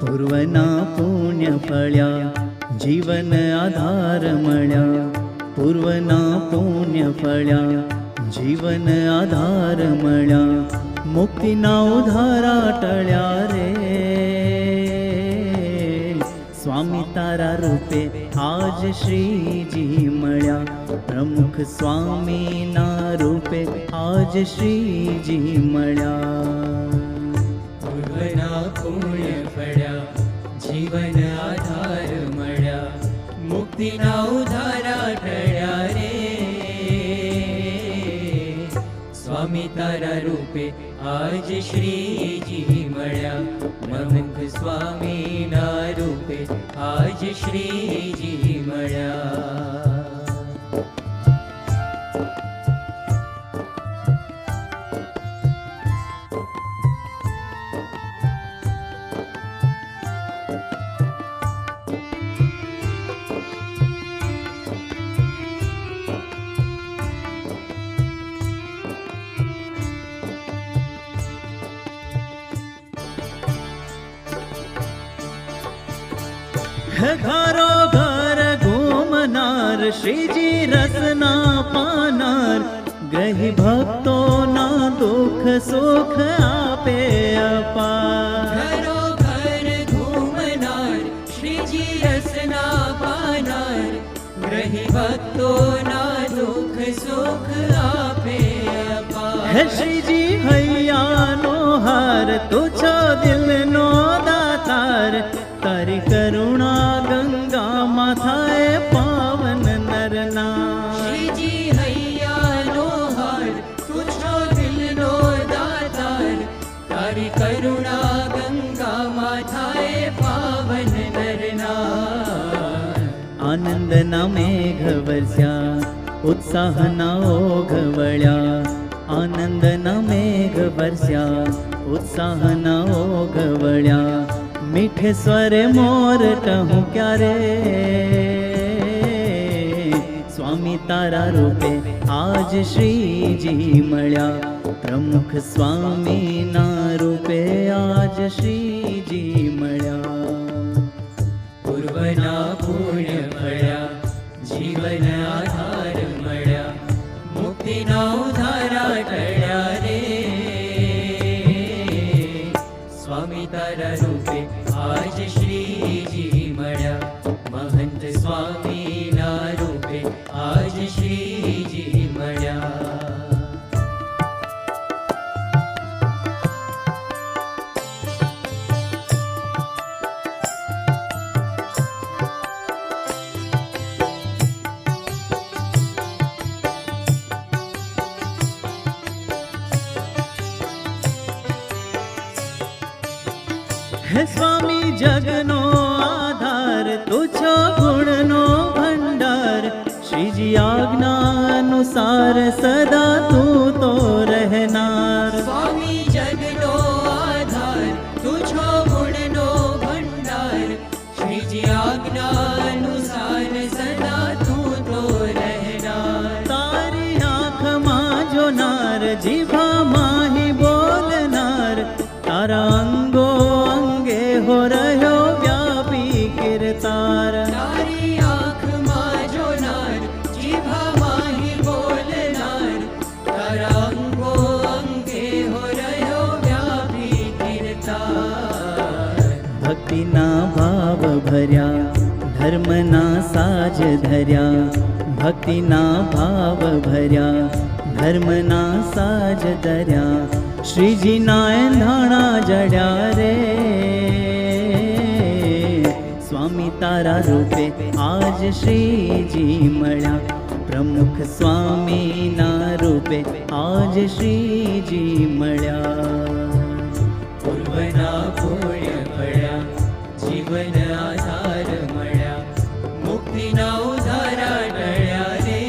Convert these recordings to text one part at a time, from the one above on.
પૂર્વના પુણ્ય ફળ્યા, જીવન આધાર મળ્યા. પૂર્વના પુણ્ય ફળ્યા, જીવન આધાર મળ્યા. મુક્તિના ઉધારા ટળ્યા રે. સ્વામી તારા રૂપે આજ શ્રીજી મળ્યા. પ્રમુખ સ્વામીના રૂપે આજ શ્રીજી મળ્યા. પૂર્વના પુણ્ય ફળ્યા, જીવન આધાર મળ્યા. મુક્તિના ઉધારા ટળ્યા રે. સ્વામી તારા રૂપે આજ શ્રીજી મળ્યા. પ્રમુખ સ્વામીના રૂપે આજ શ્રીજી મળ્યા. ઘરો ઘર ઘૂમનાર, શ્રીજી રસના પાનાર. ગ્રહી ભક્તોના દુઃખ સુખ આપે અપાર. ઘરો ઘર ઘૂમનાર, શ્રીજી રસના પાનાર. ગ્રહી ભક્તોના દુઃખ સુખ આપે અપાર. શ્રીજી હૈયાનો હાર, તું છો દિલનો દાતાર. તારી કરુણા ગંગામાં થાય પાવન નરના. શ્રીજી હૈયાનો હાર, તું છો દિલનો દાતાર. તારી કરુણા ગંગામાં થાય પાવન નરના. આનંદના મેઘ વરસ્યા, ઉત્સાહના ઓઘ વળ્યા. આનંદના મેઘ વરસ્યા, ઉત્સાહના ઓઘ વળ્યા. મીઠે સ્વરે મોર ટહું ક્યારે. સ્વામી તારા રૂપે આજ શ્રીજી મળ્યા. પ્રમુખ સ્વામીના રૂપે આજ શ્રીજી મળ્યા. પૂર્વના પુણ્ય ફળ્યા, જીવન આધાર મળ્યા. મુક્તિના ઉધારા ટળ્યા રે. સ્વામી તારા રૂપે આજ શ્રીજી મળ્યા. મહંત સ્વામીના રૂપે આજ શ્રીજી મળ્યા. હે સ્વામી જગનો આધાર, તું છો ગુણનો ભંડાર. શ્રીજી આજ્ઞા અનુસાર સદા તું તો રહેનાર. સ્વામી જગનો આધાર, તું છો ગુણનો ભંડાર. શ્રીજી આજ્ઞા અનુસાર સદા તું તો રહેનાર. તારી આંખમાં જોનાર, જીભામાં હી બોલનાર. તારા અંગો અંગે હો રહ્યો વ્યાપી કિરતાર. તારી આંખમાં જોનાર, જીભામાં હી બોલનાર. તારા અંગો અંગે હો રહ્યો વ્યાપી કિરતાર. ભક્તિના ભાવ ભર્યા, ધર્મના સાજ ધર્યા. ભક્તિના ભાવ ભર્યા, ધર્મના સાજ ધર્યા. શ્રીજીના એંધાણા જડ્યા રે. સ્વામી તારા રૂપે આજ શ્રીજી મળ્યા. પ્રમુખ સ્વામીના રૂપે આજ શ્રીજી મળ્યા. પૂર્વના પુણ્ય ફળ્યા, જીવન આધાર મળ્યા. મુક્તિના ઉધારા ટળ્યા રે.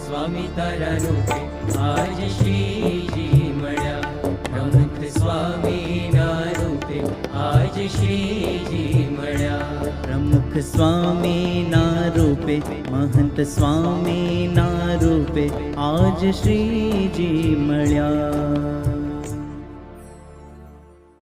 સ્વામી તારા રૂપે આજ શ્રીજી મળ્યા. પ્રમુખ સ્વામીના રૂપે આજ શ્રીજી મળ્યા. પ્રમુખ સ્વામીના રૂપે, મહંત સ્વામીના રૂપે આજ શ્રીજી મળ્યા.